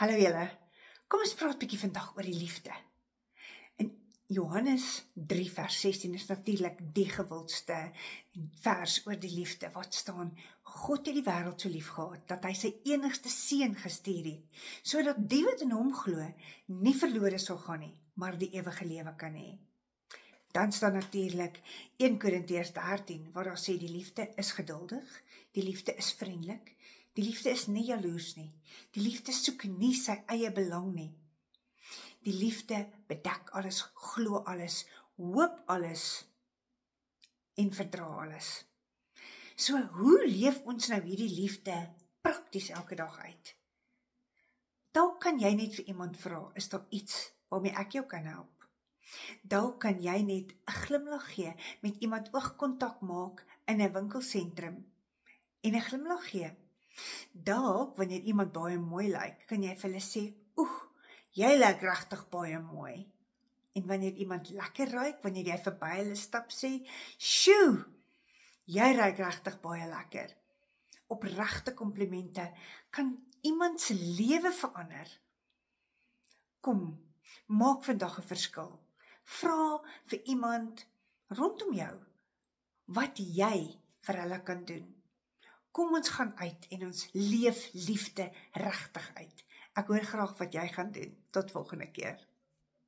Hallo julle, kom ons praat 'n bietjie vandag oor die liefde. In Johannes 3 vers 16 is natuurlik die gewildste vers oor die liefde, wat staan: God het die wêreld so lief gehad, dat hy sy enigste seun gestuur het, sodat die wat in hom glo, nie verlore sal gaan nie, maar die ewige lewe kan hê. Dan staan natuurlik 1 Korintiërs 13, waar daar sê die liefde is geduldig, die liefde is vriendelik, die liefde is nie jaloers nie, die liefde soek nie sy eie belang nie. Die liefde bedek alles, glo alles, hoop alles en verdra alles. So, hoe leef ons nou hierdie liefde prakties elke dag uit? Dalk kan jy net vir iemand vra, is daar iets waarmee ek jou kan help? Dalk kan jy net 'n glimlag gee, met iemand oogkontak maak in 'n winkelsentrum en 'n glimlag gee. Dalk, wanneer iemand baie mooi lyk, kan jy vir hulle sê, jy lyk regtig baie mooi. En wanneer iemand lekker ruik, wanneer jy verby hulle stap, sê, sjoe, jy ruik regtig baie lekker. Opregte komplimente kan iemand se lewe verander. Kom, maak vandag 'n verskil. Vra vir iemand rondom jou wat jy vir hulle kan doen. Kom ons gaan uit en ons leef liefde regtig uit. Ek hoor graag wat jy gaan doen. Tot volgende keer.